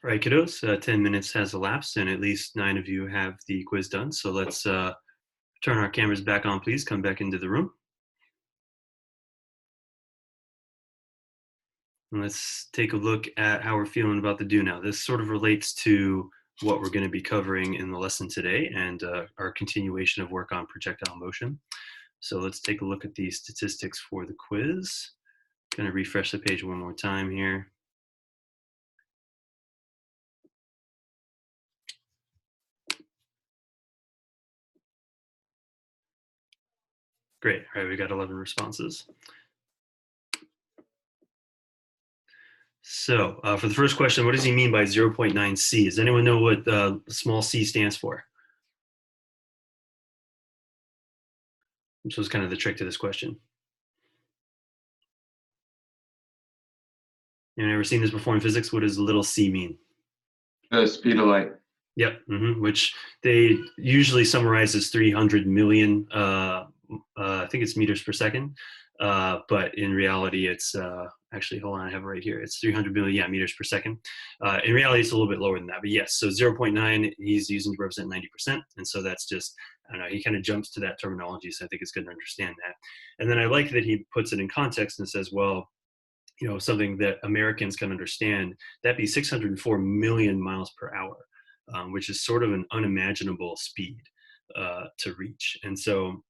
All right, kiddos, 10 minutes has elapsed and at least 9 of you have the quiz done. So let's turn our cameras back on, please. Come back into the room. And let's take a look at how we're feeling about the do now. This sort of relates to what we're going to be covering in the lesson today and our continuation of work on projectile motion. So let's take a look at the statistics for the quiz. Going to refresh the page one more time here. Great. All right, we got 11 responses. So for the first question, what does he mean by 0.9 C? Does anyone know what small c stands for? Which was kind of the trick to this question. You've never seen this before in physics? What does little c mean? The speed of light. Yep, which they usually summarize as 300 million, I think it's meters per second, but in reality it's, actually, hold on, I have it right here. It's 300 million, yeah, meters per second. In reality, it's a little bit lower than that, but yes, so 0.9 he's using to represent 90%, and so that's just, I don't know, he kind of jumps to that terminology, so I think it's good to understand that. And then I like that he puts it in context and says, well, you know, something that Americans can understand, that'd be 604 million miles per hour, which is sort of an unimaginable speed to reach. And so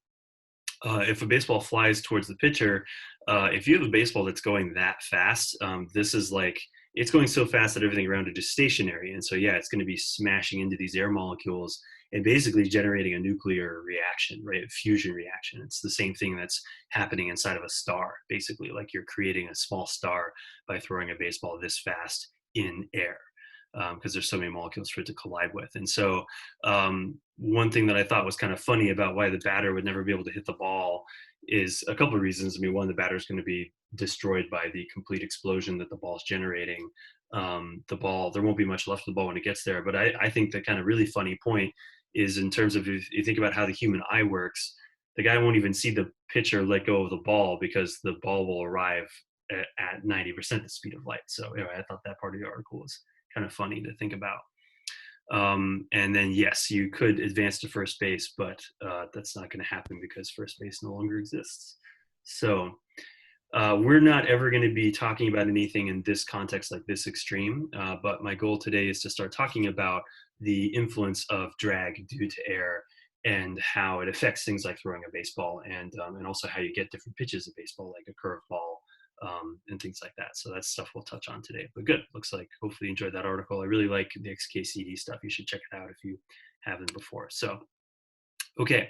if a baseball flies towards the pitcher, if you have a baseball that's going that fast, this is like, it's going so fast that everything around it is stationary. And so, yeah, it's going to be smashing into these air molecules and basically generating a nuclear reaction, right? A fusion reaction. It's the same thing that's happening inside of a star, basically, like you're creating a small star by throwing a baseball this fast in air. Because there's so many molecules for it to collide with. And so one thing that I thought was kind of funny about why the batter would never be able to hit the ball is a couple of reasons. I mean, one, the batter is going to be destroyed by the complete explosion that the ball is generating. The ball, there won't be much left of the ball when it gets there. But I think the kind of really funny point is in terms of if you think about how the human eye works, the guy won't even see the pitcher let go of the ball because the ball will arrive at 90% the speed of light. So anyway, I thought that part of the article was kind of funny to think about. And then, yes, you could advance to first base, but that's not going to happen because first base no longer exists. So we're not ever going to be talking about anything in this context like this extreme, but my goal today is to start talking about the influence of drag due to air and how it affects things like throwing a baseball, and also how you get different pitches of baseball, like a curveball, and things like that. So that's stuff we'll touch on today. But good, looks like hopefully you enjoyed that article. I really like the XKCD stuff. You should check it out if you haven't before. So, okay.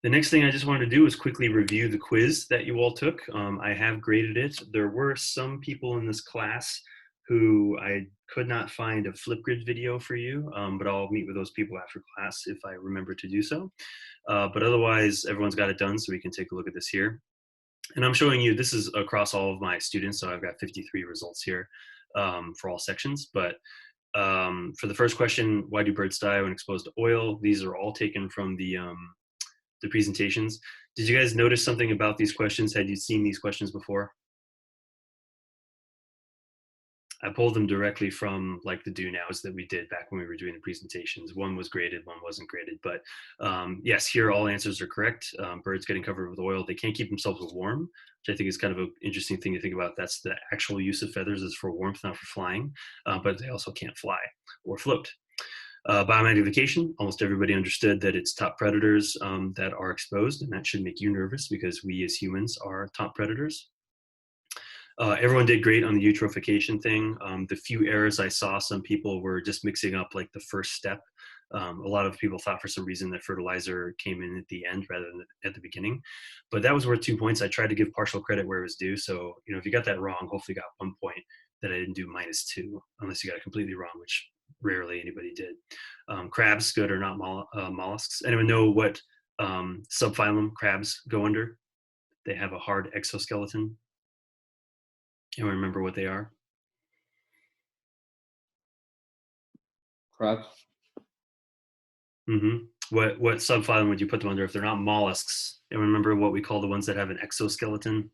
The next thing I just wanted to do is quickly review the quiz that you all took. I have graded it. There were some people in this class who I could not find a Flipgrid video for you, but I'll meet with those people after class if I remember to do so. But otherwise, everyone's got it done, so we can take a look at this here. And I'm showing you, this is across all of my students, so I've got 53 results here for all sections. But for the first question, why do birds die when exposed to oil? These are all taken from the presentations. Did you guys notice something about these questions? Had you seen these questions before? I pulled them directly from like the do nows that we did back when we were doing the presentations. One was graded, one wasn't graded, but yes, here all answers are correct. Birds getting covered with oil, they can't keep themselves warm, which I think is kind of an interesting thing to think about. That's the actual use of feathers is for warmth, not for flying, but they also can't fly or float. Biomagnification, almost everybody understood that it's top predators that are exposed, and that should make you nervous because we as humans are top predators. Everyone did great on the eutrophication thing. The few errors I saw, some people were just mixing up like the first step. A lot of people thought for some reason that fertilizer came in at the end rather than at the beginning. But that was worth 2 points. I tried to give partial credit where it was due. So, you know, if you got that wrong, hopefully you got 1 point that I didn't do -2, unless you got it completely wrong, which rarely anybody did. Crabs, good or not mollusks. Anyone know what subphylum crabs go under? They have a hard exoskeleton. Anyone remember what they are? Crabs. What subphylum would you put them under if they're not mollusks? And remember what we call the ones that have an exoskeleton?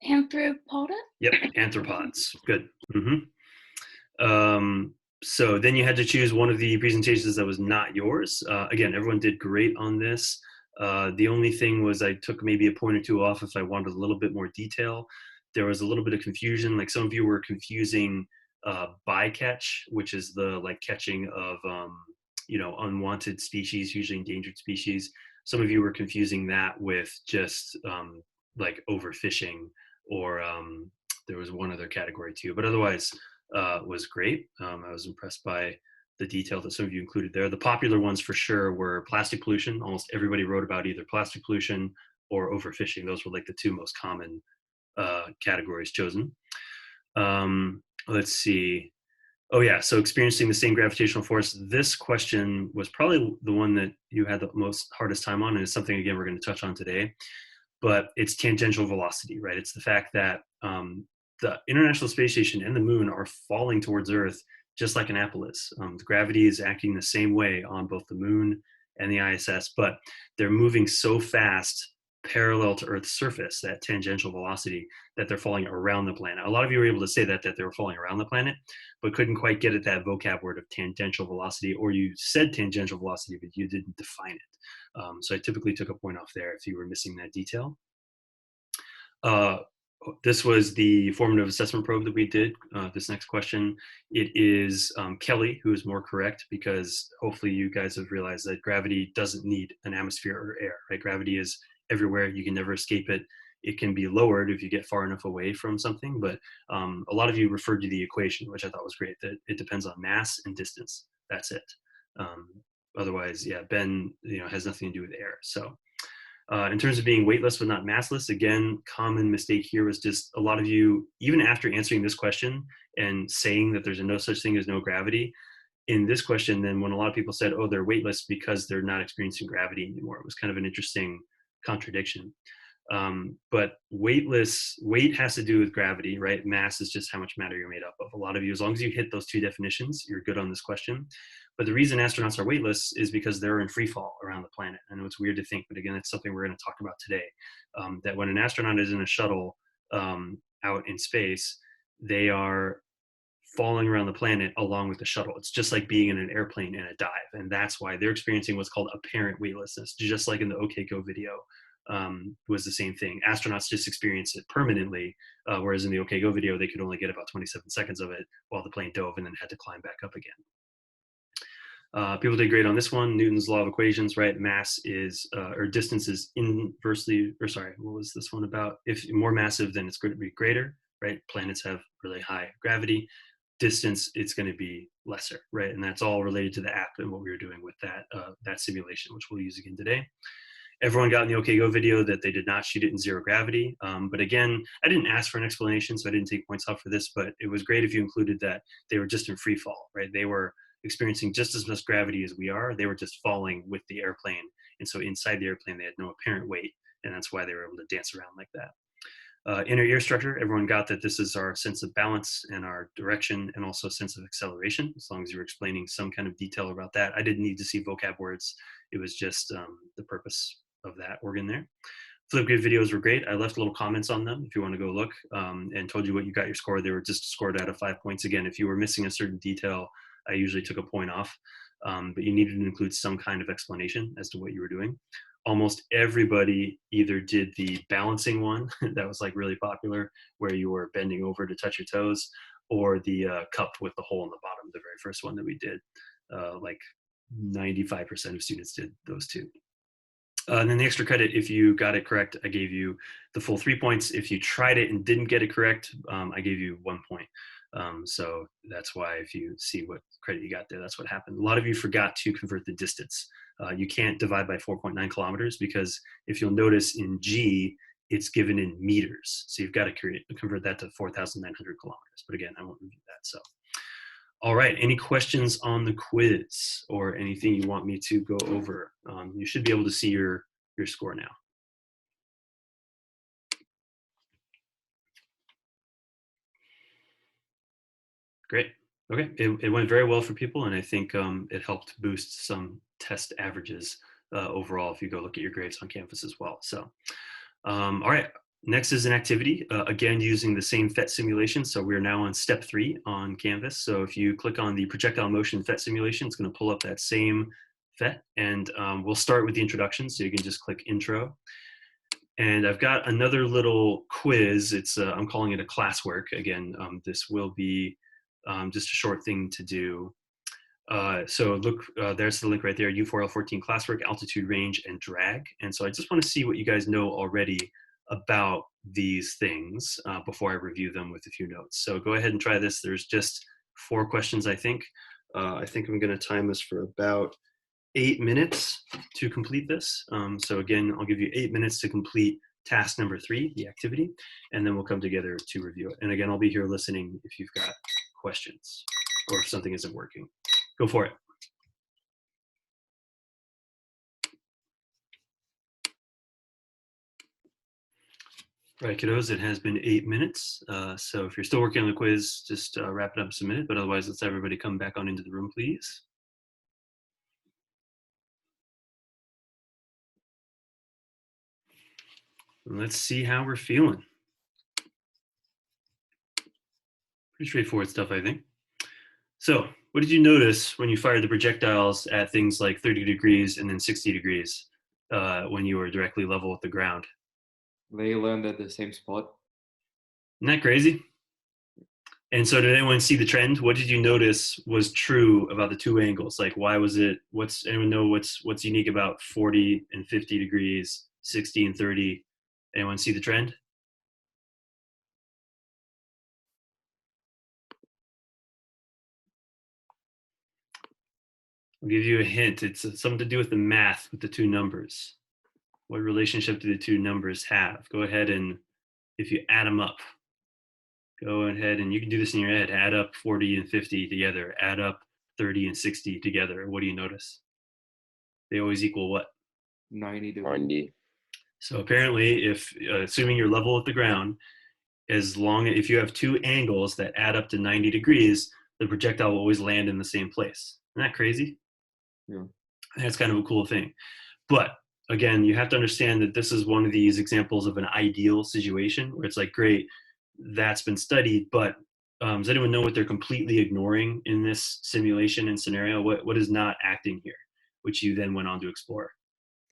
Arthropoda? Yep, arthropods. Good. So then you had to choose one of the presentations that was not yours. Again, everyone did great on this. The only thing was I took maybe a point or two off if I wanted a little bit more detail. There was a little bit of confusion. Like some of you were confusing bycatch, which is the like catching of unwanted species, usually endangered species. Some of you were confusing that with just like overfishing, or there was one other category too. But otherwise, was great. I was impressed by the detail that some of you included there. The popular ones for sure were plastic pollution. Almost everybody wrote about either plastic pollution or overfishing. Those were like the two most common categories chosen. Let's see. Oh yeah, so experiencing the same gravitational force. This question was probably the one that you had the most hardest time on, and it's something again we're going to touch on today. But it's tangential velocity, right? It's the fact that the International Space Station and the moon are falling towards Earth just like an apple is. The gravity is acting the same way on both the moon and the ISS, but they're moving so fast parallel to Earth's surface, that tangential velocity, that they're falling around the planet. A lot of you were able to say that they were falling around the planet, but couldn't quite get at that vocab word of tangential velocity, or you said tangential velocity, but you didn't define it. So I typically took a point off there if you were missing that detail. This was the formative assessment probe that we did. This next question, it is Kelly who is more correct, because hopefully you guys have realized that gravity doesn't need an atmosphere or air, right? Gravity is everywhere. You can never escape it. It can be lowered if you get far enough away from something, but a lot of you referred to the equation, which I thought was great, that it depends on mass and distance. That's it. Otherwise, yeah, Ben, has nothing to do with air. So in terms of being weightless but not massless, again, common mistake here was just a lot of you, even after answering this question and saying that there's no such thing as no gravity, in this question, then when a lot of people said, oh, they're weightless because they're not experiencing gravity anymore, it was kind of an interesting contradiction. But weight has to do with gravity, right? Mass is just how much matter you're made up of. A lot of you, as long as you hit those two definitions, you're good on this question. But the reason astronauts are weightless is because they're in free fall around the planet. I know it's weird to think, but again, it's something we're going to talk about today. That when an astronaut is in a shuttle out in space, they are falling around the planet along with the shuttle. It's just like being in an airplane in a dive. And that's why they're experiencing what's called apparent weightlessness, just like in the OK Go video. Was the same thing. Astronauts just experience it permanently, whereas in the OK Go video, they could only get about 27 seconds of it while the plane dove and then had to climb back up again. People did great on this one. Newton's law of equations, right? Mass is, or distance is inversely, or sorry, what was this one about? If more massive, then it's going to be greater, right? Planets have really high gravity. Distance, it's going to be lesser, right? And that's all related to the app and what we were doing with that simulation, which we'll use again today. Everyone got in the OK Go video that they did not shoot it in zero gravity. But again, I didn't ask for an explanation, so I didn't take points off for this, but it was great if you included that they were just in free fall, right? They were experiencing just as much gravity as we are. They were just falling with the airplane. And so inside the airplane, they had no apparent weight. And that's why they were able to dance around like that. Inner ear structure, everyone got that this is our sense of balance and our direction, and also sense of acceleration, as long as you were explaining some kind of detail about that. I didn't need to see vocab words. It was just the purpose of that organ there. Flipgrid videos were great. I left little comments on them if you want to go look, and told you what you got your score. They were just scored out of 5 points. Again, if you were missing a certain detail, I usually took a point off, but you needed to include some kind of explanation as to what you were doing. Almost everybody either did the balancing one that was like really popular, where you were bending over to touch your toes, or the cup with the hole in the bottom, the very first one that we did. Like 95% of students did those two. And then the extra credit, if you got it correct, I gave you the full 3 points. If you tried it and didn't get it correct, I gave you 1 point. So that's why if you see what credit you got there, that's what happened. A lot of you forgot to convert the distance. You can't divide by 4.9 kilometers, because if you'll notice in G, it's given in meters. So you've got to convert that to 4,900 kilometers. But again, I won't review that. So, all right, any questions on the quiz or anything you want me to go over? You should be able to see your score now. Great. Okay, it went very well for people, and I think it helped boost some test averages overall if you go look at your grades on campus as well. So, all right, Next is an activity, again, using the same PhET simulation. So we're now on step 3 on Canvas. So if you click on the projectile motion PhET simulation, it's going to pull up that same PhET. And we'll start with the introduction. So you can just click intro. And I've got another little quiz. I'm calling it a classwork. Again, this will be just a short thing to do. So look, there's the link right there, U4L14 classwork, altitude, range, and drag. And so I just want to see what you guys know already about these things before I review them with a few notes. So go ahead and try this. There's just 4 questions, I think. I think I'm going to time this for about 8 minutes to complete this. So again, I'll give you 8 minutes to complete task number 3, the activity, and then we'll come together to review it. And again, I'll be here listening if you've got questions or if something isn't working. Go for it. Right, kiddos, it has been 8 minutes. So if you're still working on the quiz, just wrap it up, submit it. But otherwise, let's everybody come back on into the room, please. And let's see how we're feeling. Pretty straightforward stuff, I think. So what did you notice when you fired the projectiles at things like 30 degrees and then 60 degrees when you were directly level with the ground? They land at the same spot. Isn't that crazy? And so did anyone see the trend? What did you notice was true about the 2 angles? Like, why was it, anyone know what's unique about 40 and 50 degrees, 60 and 30? Anyone see the trend? I'll give you a hint. It's something to do with the math with the 2 numbers. What relationship do the 2 numbers have? Go ahead and, if you add them up, go ahead and you can do this in your head. Add up 40 and 50 together. Add up 30 and 60 together. What do you notice? They always equal what? 90 degrees. 90. So apparently, if assuming you're level with the ground, if you have 2 angles that add up to 90 degrees, the projectile will always land in the same place. Isn't that crazy? Yeah. That's kind of a cool thing. But again, you have to understand that this is one of these examples of an ideal situation where it's like, great, that's been studied, but does anyone know what they're completely ignoring in this simulation and scenario? What is not acting here, which you then went on to explore?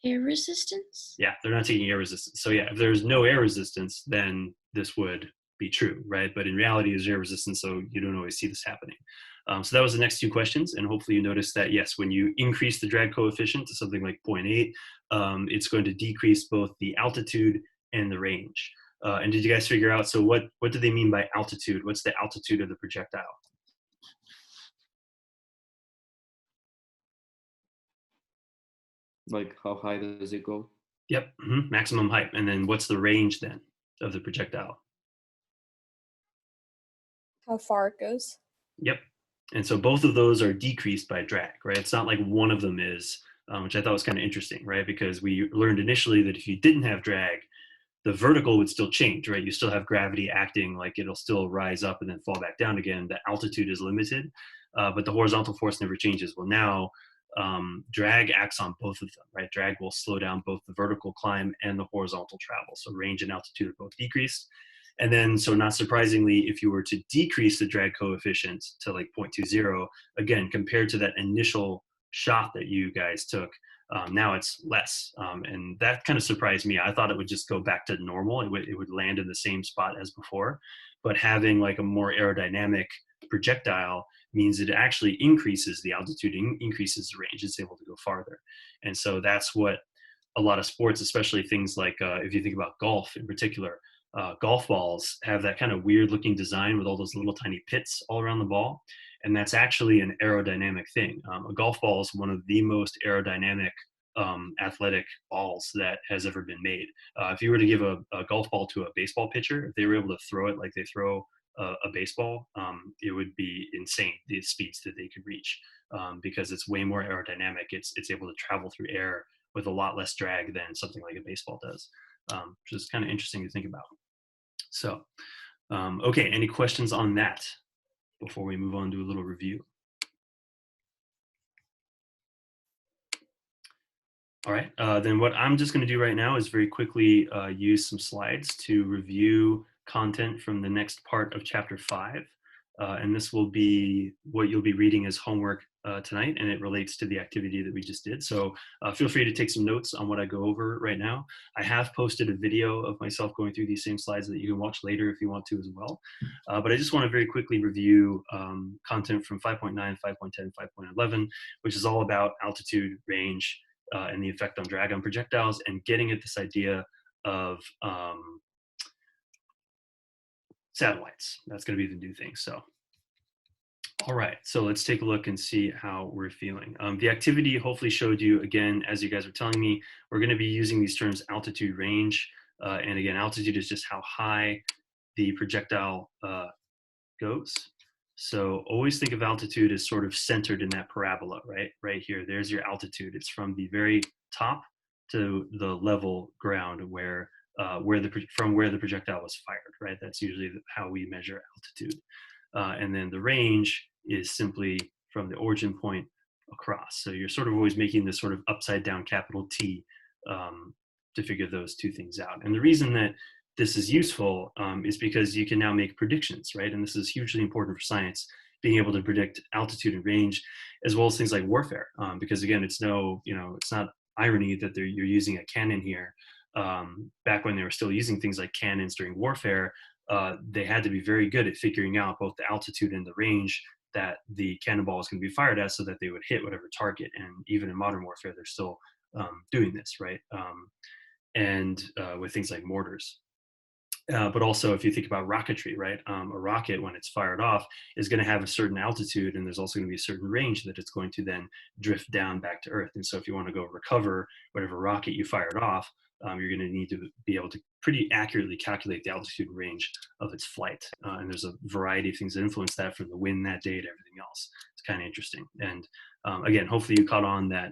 Air resistance? Yeah, they're not taking air resistance. So yeah, if there's no air resistance, then this would be true, right? But in reality, there's air resistance, so you don't always see this happening. So that was the next 2 questions, and hopefully you notice that, yes, when you increase the drag coefficient to something like 0.8, it's going to decrease both the altitude and the range. And did you guys figure out, so what do they mean by altitude? What's the altitude of the projectile? Like, how high does it go? Yep, maximum height. And then what's the range then of the projectile? How far it goes. Yep. And so both of those are decreased by drag, right? It's not like one of them is, which I thought was kind of interesting, right? Because we learned initially that if you didn't have drag, the vertical would still change, right? You still have gravity acting, like it'll still rise up and then fall back down again. The altitude is limited, but the horizontal force never changes. Well, now drag acts on both of them, right? Drag will slow down both the vertical climb and the horizontal travel. So range and altitude are both decreased. And then, so not surprisingly, if you were to decrease the drag coefficient to like 0.20, again, compared to that initial shot that you guys took, now it's less. And that kind of surprised me. I thought it would just go back to normal. It would land in the same spot as before. But having like a more aerodynamic projectile means it actually increases the altitude, increases the range. It's able to go farther. And so that's what a lot of sports, especially things like if you think about golf in particular, golf balls have that kind of weird looking design with all those little tiny pits all around the ball. And that's actually an aerodynamic thing. A golf ball is one of the most aerodynamic athletic balls that has ever been made. If you were to give a golf ball to a baseball pitcher, if they were able to throw it like they throw a baseball, it would be insane, the speeds that they could reach, because it's way more aerodynamic. It's able to travel through air with a lot less drag than something like a baseball does, which is kind of interesting to think about. So, okay, any questions on that before we move on to a little review? All right, then what I'm just going to do right now is very quickly use some slides to review content from the next part of chapter 5. And this will be what you'll be reading as homework tonight, and it relates to the activity that we just did. So feel free to take some notes on what I go over right now. I have posted a video of myself going through these same slides that you can watch later if you want to as well. But I just want to very quickly review content from 5.9, 5.10, 5.11, which is all about altitude, range, and the effect on drag on projectiles, and getting at this idea of satellites. That's going to be the new thing. So, all right, so let's take a look and see how we're feeling. The activity hopefully showed you, again, as you guys were telling me, we're going to be using these terms altitude, range, and again, altitude is just how high the projectile goes. So always think of altitude as sort of centered in that parabola, right? Right here, there's your altitude. It's from the very top to the level ground where from where the projectile was fired, right? That's usually how we measure altitude. And then the range is simply from the origin point across. So you're sort of always making this sort of upside down capital T to figure those two things out. And the reason that this is useful is because you can now make predictions, right? And this is hugely important for science, being able to predict altitude and range, as well as things like warfare. Because again, it's not irony that you're using a cannon here. Back when they were still using things like cannons during warfare, they had to be very good at figuring out both the altitude and the range that the cannonball was going to be fired at so that they would hit whatever target. And even in modern warfare, they're still doing this, right? And with things like mortars. But also, if you think about rocketry, right? A rocket, when it's fired off, is going to have a certain altitude, and there's also going to be a certain range that it's going to then drift down back to Earth. And so if you want to go recover whatever rocket you fired off, you're going to need to be able to pretty accurately calculate the altitude and range of its flight. And there's a variety of things that influence that, from the wind that day to everything else. It's kind of interesting. And again, hopefully you caught on that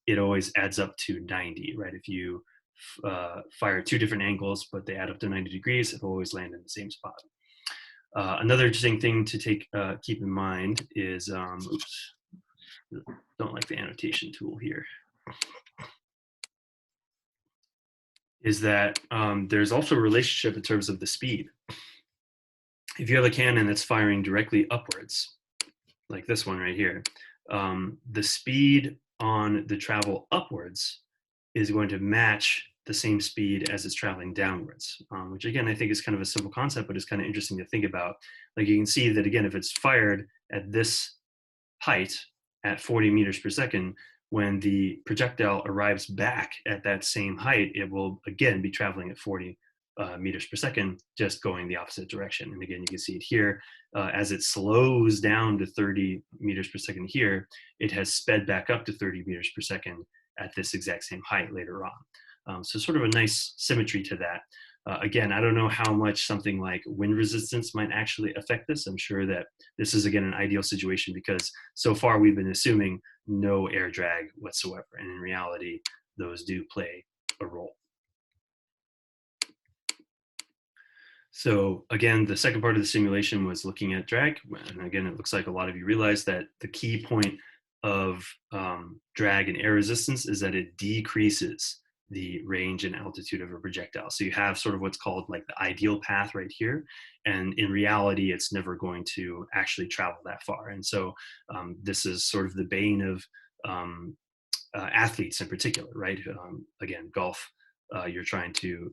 it always adds up to 90, right? If you fire two different angles, but they add up to 90 degrees, it'll always land in the same spot. Another interesting thing to keep in mind is, oops, don't like the annotation tool here, is that there's also a relationship in terms of the speed. If you have a cannon that's firing directly upwards, like this one right here, the speed on the travel upwards is going to match the same speed as it's traveling downwards, which again, I think is kind of a simple concept, but it's kind of interesting to think about. Like you can see that again, if it's fired at this height at 40 meters per second, when the projectile arrives back at that same height, it will again be traveling at 40 meters per second, just going the opposite direction. And again, you can see it here, as it slows down to 30 meters per second here, it has sped back up to 30 meters per second at this exact same height later on. So sort of a nice symmetry to that. Again, I don't know how much something like wind resistance might actually affect this. I'm sure that this is, again, an ideal situation because so far we've been assuming no air drag whatsoever. And in reality, those do play a role. So again, the second part of the simulation was looking at drag. And again, it looks like a lot of you realize that the key point of drag and air resistance is that it decreases the range and altitude of a projectile. So you have sort of what's called like the ideal path right here. And in reality, it's never going to actually travel that far. And so this is sort of the bane of athletes in particular, right? Again, golf, you're trying to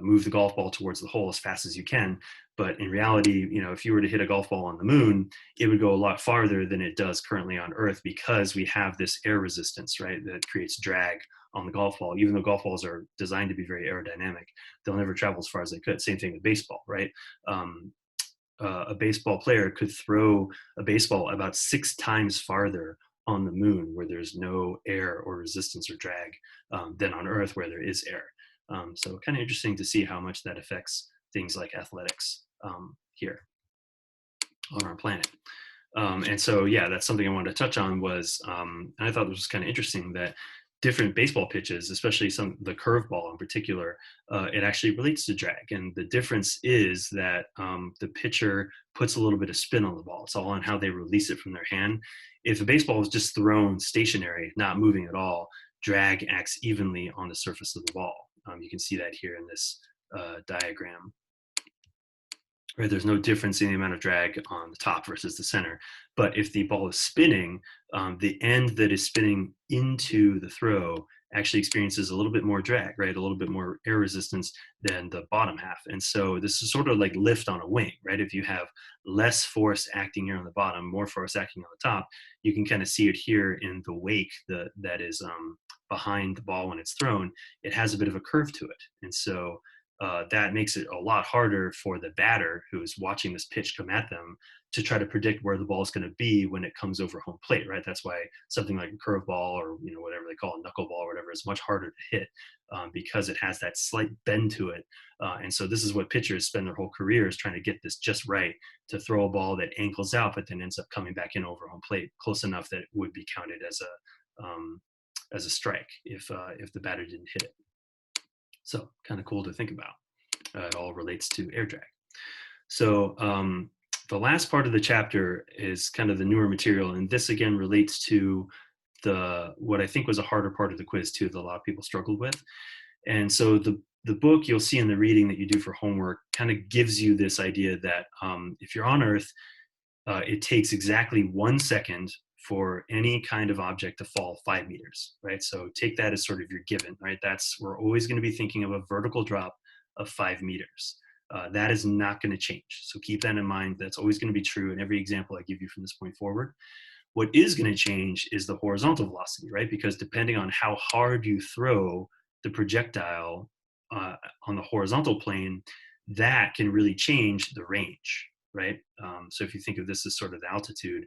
move the golf ball towards the hole as fast as you can. But in reality, you know, if you were to hit a golf ball on the moon, it would go a lot farther than it does currently on Earth because we have this air resistance, right, that creates drag on the golf ball. Even though golf balls are designed to be very aerodynamic, they'll never travel as far as they could. Same thing with baseball, right? A baseball player could throw a baseball about 6 times farther on the moon where there's no air or resistance or drag than on Earth where there is air. So kind of interesting to see how much that affects things like athletics here on our planet. And so, yeah, that's something I wanted to touch on was, and I thought this was kind of interesting that different baseball pitches, especially the curveball in particular, it actually relates to drag. And the difference is that the pitcher puts a little bit of spin on the ball. It's all on how they release it from their hand. If a baseball is just thrown stationary, not moving at all, drag acts evenly on the surface of the ball. You can see that here in this diagram. Right, there's no difference in the amount of drag on the top versus the center. But if the ball is spinning, the end that is spinning into the throw actually experiences a little bit more drag, right? A little bit more air resistance than the bottom half. And so this is sort of like lift on a wing, right? If you have less force acting here on the bottom, more force acting on the top, you can kind of see it here in the wake that is behind the ball when it's thrown. It has a bit of a curve to it. And so that makes it a lot harder for the batter who is watching this pitch come at them to try to predict where the ball is going to be when it comes over home plate, right? That's why something like a curveball or whatever they call a knuckleball or whatever is much harder to hit because it has that slight bend to it. And so this is what pitchers spend their whole careers trying to get this just right, to throw a ball that ankles out but then ends up coming back in over home plate close enough that it would be counted as a strike if the batter didn't hit it. So kind of cool to think about. It all relates to air drag. So the last part of the chapter is kind of the newer material, and this again relates to what I think was a harder part of the quiz too, that a lot of people struggled with. And so the book you'll see in the reading that you do for homework kind of gives you this idea that if you're on Earth, it takes exactly 1 second for any kind of object to fall 5 meters, right? So take that as sort of your given, right? We're always going to be thinking of a vertical drop of 5 meters. That is not going to change. So keep that in mind. That's always going to be true in every example I give you from this point forward. What is going to change is the horizontal velocity, right? Because depending on how hard you throw the projectile on the horizontal plane, that can really change the range, right? So if you think of this as sort of the altitude,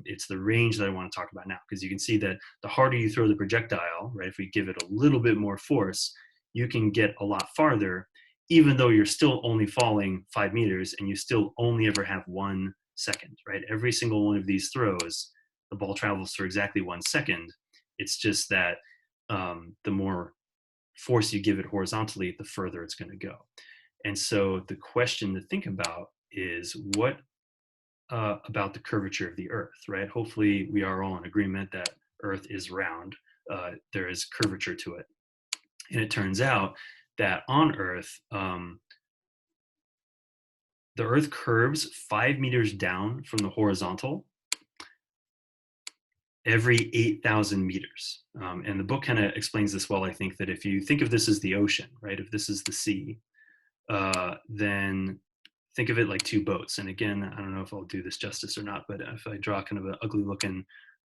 it's the range that I want to talk about now, because you can see that the harder you throw the projectile, right, if we give it a little bit more force, you can get a lot farther, even though you're still only falling 5 meters and you still only ever have 1 second, right? Every single one of these throws, the ball travels for exactly 1 second. It's just that the more force you give it horizontally, the further it's going to go. And so the question to think about is what about the curvature of the Earth, right? Hopefully we are all in agreement that Earth is round. There is curvature to it. And it turns out that on Earth, the Earth curves 5 meters down from the horizontal every 8,000 meters. And the book kind of explains this well, I think, that if you think of this as the ocean, right? If this is the sea, then think of it like 2 boats. And again, I don't know if I'll do this justice or not, but if I draw kind of an ugly looking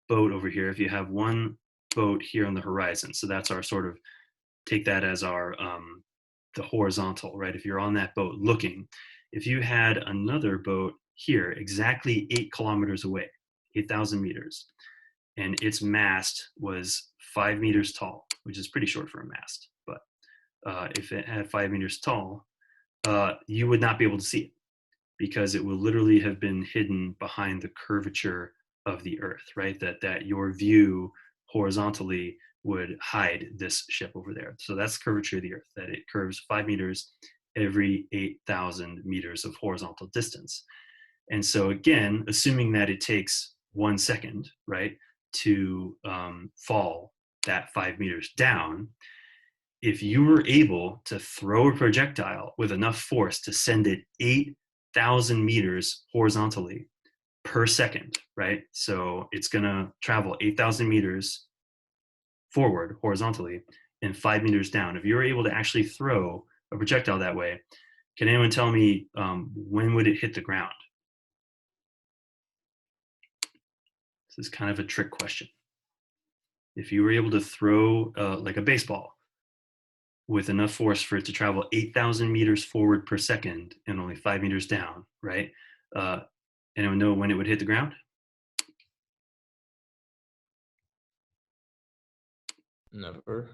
boat over here, if you have one boat here on the horizon, so that's our sort of, take that as our, the horizontal, right? If you're on that boat looking, if you had another boat here, exactly 8 kilometers away, 8,000 meters, and its mast was 5 meters tall, which is pretty short for a mast, but if it had 5 meters tall, you would not be able to see it, because it will literally have been hidden behind the curvature of the Earth, right? That your view horizontally would hide this ship over there. So that's the curvature of the Earth, that it curves 5 meters every 8,000 meters of horizontal distance. And so again, assuming that it takes 1 second, right, to fall that 5 meters down, if you were able to throw a projectile with enough force to send it 8,000 meters horizontally per second, right? So it's gonna travel 8,000 meters forward horizontally and 5 meters down. If you were able to actually throw a projectile that way, can anyone tell me when would it hit the ground? This is kind of a trick question. If you were able to throw like a baseball with enough force for it to travel 8,000 meters forward per second and only 5 meters down, right? Anyone know when it would hit the ground? Never.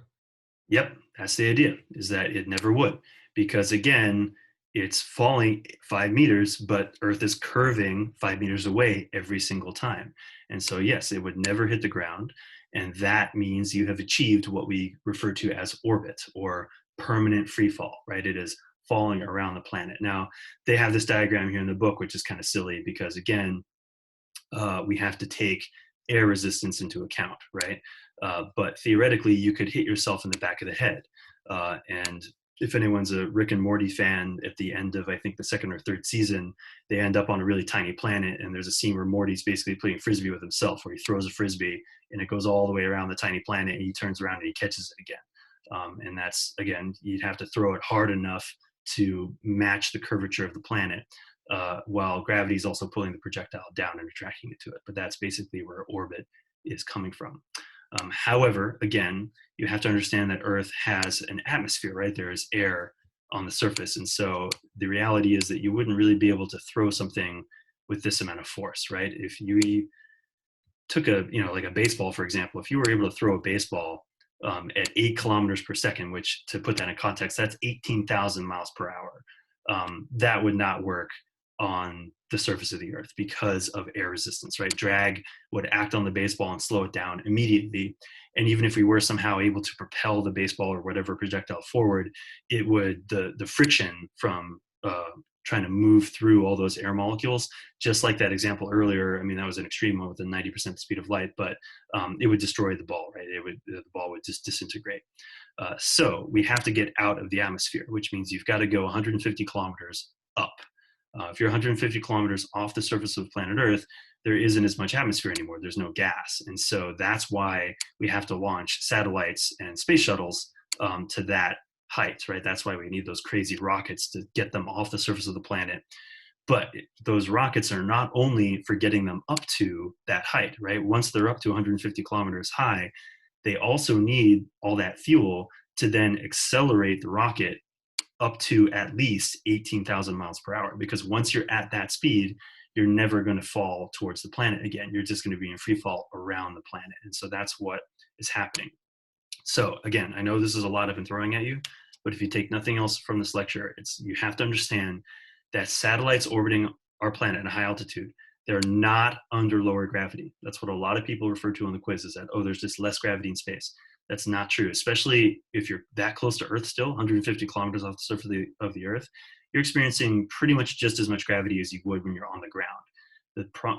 Yep, that's the idea, is that it never would. Because again, it's falling 5 meters, but Earth is curving 5 meters away every single time. And so yes, it would never hit the ground. And that means you have achieved what we refer to as orbit or permanent free fall, right? It is falling around the planet. Now, they have this diagram here in the book, which is kind of silly because, again, we have to take air resistance into account, right? But theoretically, you could hit yourself in the back of the head. And if anyone's a Rick and Morty fan, at the end of, I think, the second or third season, they end up on a really tiny planet, and there's a scene where Morty's basically playing frisbee with himself, where he throws a frisbee, and it goes all the way around the tiny planet, and he turns around and he catches it again. And that's, again, you'd have to throw it hard enough to match the curvature of the planet, while gravity is also pulling the projectile down and attracting it to it. But that's basically where orbit is coming from. However, again, you have to understand that Earth has an atmosphere, right? There is air on the surface. And so the reality is that you wouldn't really be able to throw something with this amount of force, right? If you took like a baseball, for example, if you were able to throw a baseball at 8 kilometers per second, which, to put that in context, that's 18,000 miles per hour, that would not work on the surface of the Earth because of air resistance, right? Drag would act on the baseball and slow it down immediately. And even if we were somehow able to propel the baseball or whatever projectile forward, it would, the friction from trying to move through all those air molecules, just like that example earlier, I mean, that was an extreme one with the 90% speed of light, but it would destroy the ball, right? The ball would just disintegrate. So we have to get out of the atmosphere, which means you've got to go 150 kilometers up. If you're 150 kilometers off the surface of planet Earth, there isn't as much atmosphere anymore. There's no gas. And so that's why we have to launch satellites and space shuttles to that height, right? That's why we need those crazy rockets to get them off the surface of the planet. But those rockets are not only for getting them up to that height, right? Once they're up to 150 kilometers high, they also need all that fuel to then accelerate the rocket up to at least 18,000 miles per hour. Because once you're at that speed, you're never going to fall towards the planet again. You're just going to be in free fall around the planet. And so that's what is happening. So again, I know this is a lot I've been throwing at you, but if you take nothing else from this lecture, you have to understand that satellites orbiting our planet at a high altitude, they're not under lower gravity. That's what a lot of people refer to on the quiz, is that, oh, there's just less gravity in space. That's not true, especially if you're that close to Earth still, 150 kilometers off the surface of the Earth. You're experiencing pretty much just as much gravity as you would when you're on the ground.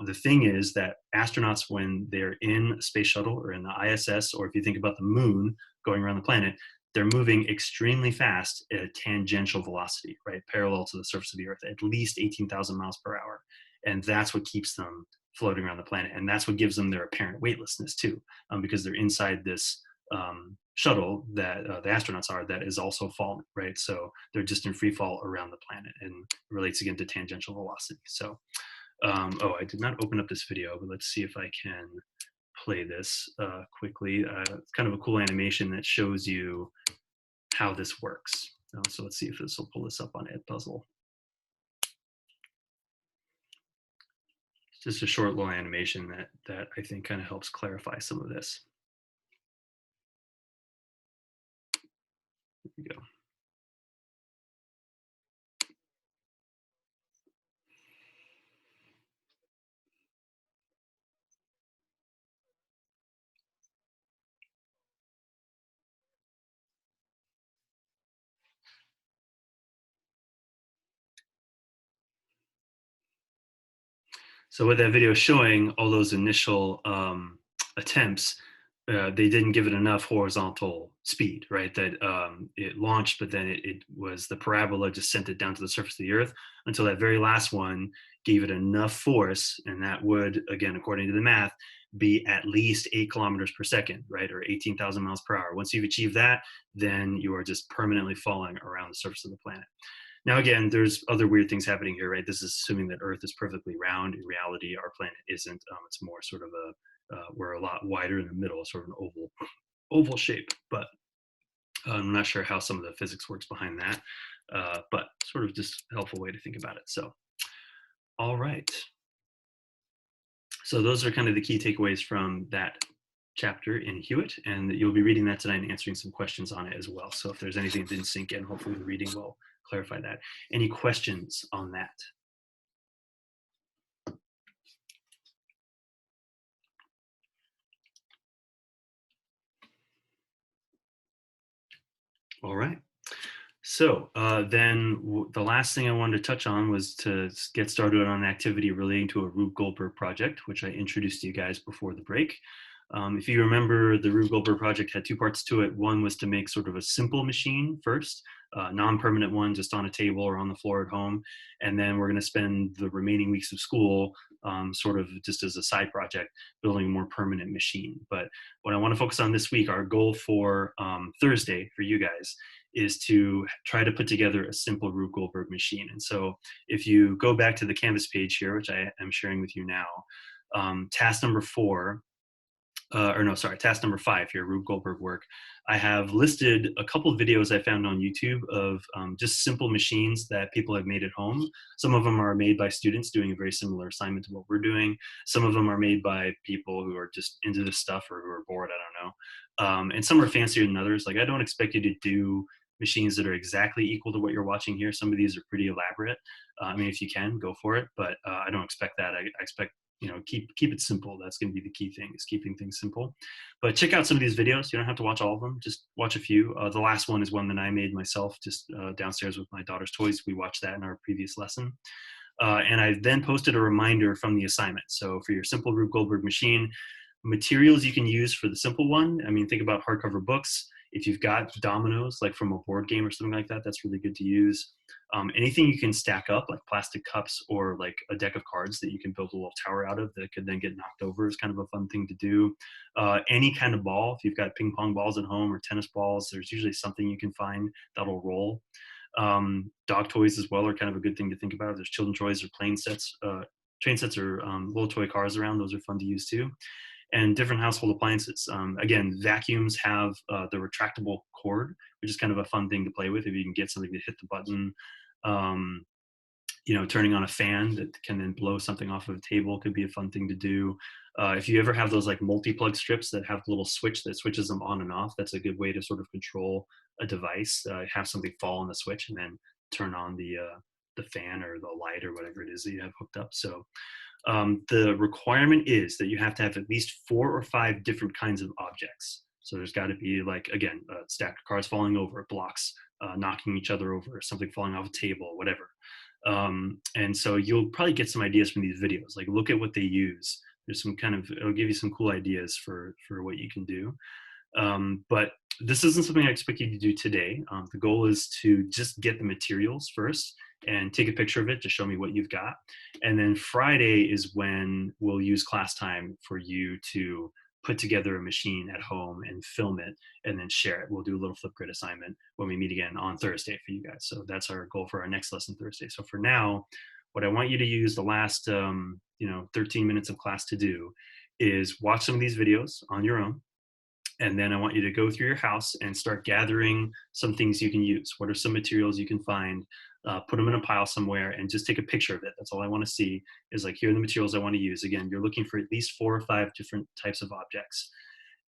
The thing is that astronauts, when they're in a space shuttle or in the ISS, or if you think about the moon going around the planet, they're moving extremely fast at a tangential velocity, right? Parallel to the surface of the Earth, at least 18,000 miles per hour. And that's what keeps them floating around the planet. And that's what gives them their apparent weightlessness too, because they're inside this shuttle that the astronauts are, that is also falling, right? So they're just in free fall around the planet, and relates again to tangential velocity. So, I did not open up this video, but let's see if I can play this quickly. It's kind of a cool animation that shows you how this works. So let's see if this will pull this up on Edpuzzle. It's just a short little animation that I think kind of helps clarify some of this. Here we go. So what that video is showing, all those initial attempts, they didn't give it enough horizontal speed, right? That it launched, but then it was, the parabola just sent it down to the surface of the Earth, until that very last one gave it enough force, and that would, again, according to the math, be at least 8 kilometers per second, right? Or 18,000 miles per hour. Once you've achieved that, then you are just permanently falling around the surface of the planet. Now, again, there's other weird things happening here, right? This is assuming that Earth is perfectly round. In reality, our planet isn't. It's more sort of we're a lot wider in the middle, sort of an oval shape. But I'm not sure how some of the physics works behind that, but sort of just a helpful way to think about it. So, all right. So those are kind of the key takeaways from that chapter in Hewitt, and you'll be reading that tonight and answering some questions on it as well. So if there's anything that didn't sink in, hopefully the reading will clarify that. Any questions on that? All right. So the last thing I wanted to touch on was to get started on an activity relating to a Rube Goldberg project, which I introduced to you guys before the break. If you remember, the Rube Goldberg project had two parts to it. One was to make sort of a simple machine first, non-permanent one just on a table or on the floor at home. And then we're going to spend the remaining weeks of school sort of just as a side project, building a more permanent machine. But what I want to focus on this week, our goal for Thursday for you guys, is to try to put together a simple Rube Goldberg machine. And so if you go back to the Canvas page here, which I am sharing with you now, task number 4, task number 5 here, Rube Goldberg work. I have listed a couple of videos I found on YouTube of just simple machines that people have made at home. Some of them are made by students doing a very similar assignment to what we're doing. Some of them are made by people who are just into this stuff or who are bored, I don't know. And some are fancier than others. Like, I don't expect you to do machines that are exactly equal to what you're watching here. Some of these are pretty elaborate. I mean, if you can, go for it, but I don't expect that. I expect, keep it simple. That's going to be the key thing, is keeping things simple. But check out some of these videos. You don't have to watch all of them. Just watch a few. The last one is one that I made myself, just downstairs with my daughter's toys. We watched that in our previous lesson. And I then posted a reminder from the assignment. So for your simple Rube Goldberg machine, materials you can use for the simple one. I mean, think about hardcover books. If you've got dominoes, like from a board game or something like that, that's really good to use. Anything you can stack up, like plastic cups or like a deck of cards that you can build a little tower out of that could then get knocked over, is kind of a fun thing to do. Any kind of ball, if you've got ping pong balls at home or tennis balls, there's usually something you can find that'll roll. Dog toys as well are kind of a good thing to think about. There's children's toys or train sets or little toy cars around. Those are fun to use too. And different household appliances. Again, vacuums have the retractable cord, which is kind of a fun thing to play with if you can get something to hit the button. Turning on a fan that can then blow something off of a table could be a fun thing to do. If you ever have those like multi-plug strips that have a little switch that switches them on and off, that's a good way to sort of control a device. Have something fall on the switch and then turn on the fan or the light or whatever it is that you have hooked up. So the requirement is that you have to have at least 4 or 5 different kinds of objects. So there's got to be, like, again, a stack of cards falling over, blocks knocking each other over, something falling off a table, whatever. And so you'll probably get some ideas from these videos. Like, look at what they use. There's some it'll give you some cool ideas for what you can do. But this isn't something I expect you to do today. The goal is to just get the materials first and take a picture of it to show me what you've got. And then Friday is when we'll use class time for you to put together a machine at home and film it and then share it. We'll do a little Flipgrid assignment when we meet again on Thursday for you guys. So that's our goal for our next lesson Thursday. So for now, what I want you to use the last 13 minutes of class to do is watch some of these videos on your own. And then I want you to go through your house and start gathering some things you can use. What are some materials you can find? Put them in a pile somewhere and just take a picture of it. That's all I want to see, is like, here are the materials I want to use. Again, you're looking for at least 4 or 5 different types of objects.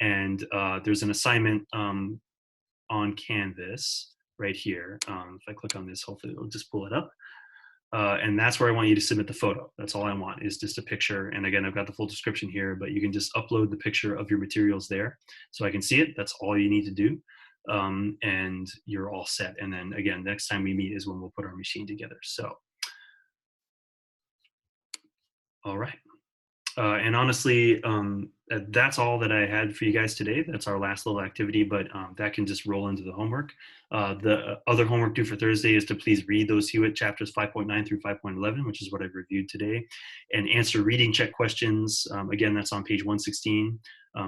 And there's an assignment on Canvas right here. If I click on this, hopefully it'll just pull it up. And that's where I want you to submit the photo. That's all I want, is just a picture. And again, I've got the full description here, but you can just upload the picture of your materials there so I can see it. That's all you need to do. And you're all set. And then again, next time we meet is when we'll put our machine together. So, all right. And honestly, that's all that I had for you guys today. That's our last little activity, but that can just roll into the homework. The other homework due for Thursday is to please read those Hewitt chapters 5.9 through 5.11, which is what I've reviewed today, and answer reading check questions. Again, that's on page 116,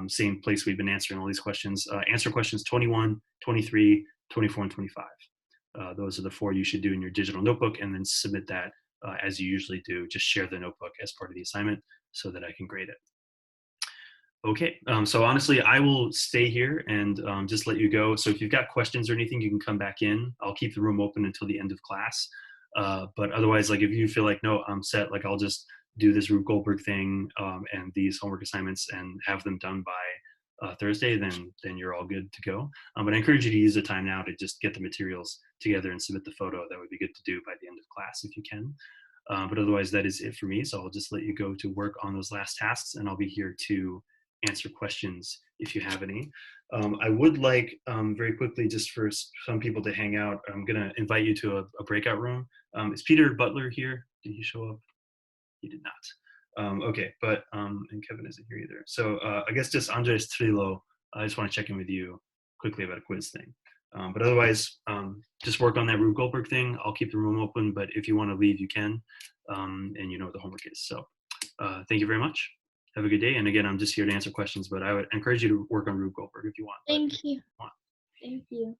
same place we've been answering all these questions. Answer questions 21, 23, 24, and 25. Those are the 4 you should do in your digital notebook, and then submit that as you usually do. Just share the notebook as part of the assignment so that I can grade it. Okay, so honestly, I will stay here and just let you go. So if you've got questions or anything, you can come back in. I'll keep the room open until the end of class. But otherwise, like, if you feel like, no, I'm set, like, I'll just do this Rube Goldberg thing and these homework assignments and have them done by Thursday, then you're all good to go. But I encourage you to use the time now to just get the materials together and submit the photo. That would be good to do by the end of class if you can. But otherwise, that is it for me. So I'll just let you go to work on those last tasks, and I'll be here to answer questions if you have any. I would like very quickly, just for some people to hang out, I'm going to invite you to a breakout room. Is Peter Butler here? Did he show up? He did not. Okay, but, and Kevin isn't here either. So I guess just Andres Trillo, I just want to check in with you quickly about a quiz thing. But otherwise, just work on that Rube Goldberg thing. I'll keep the room open, but if you want to leave, you can. And you know what the homework is. So thank you very much. Have a good day. And again, I'm just here to answer questions, but I would encourage you to work on Rube Goldberg if you want. Thank you. Thank you.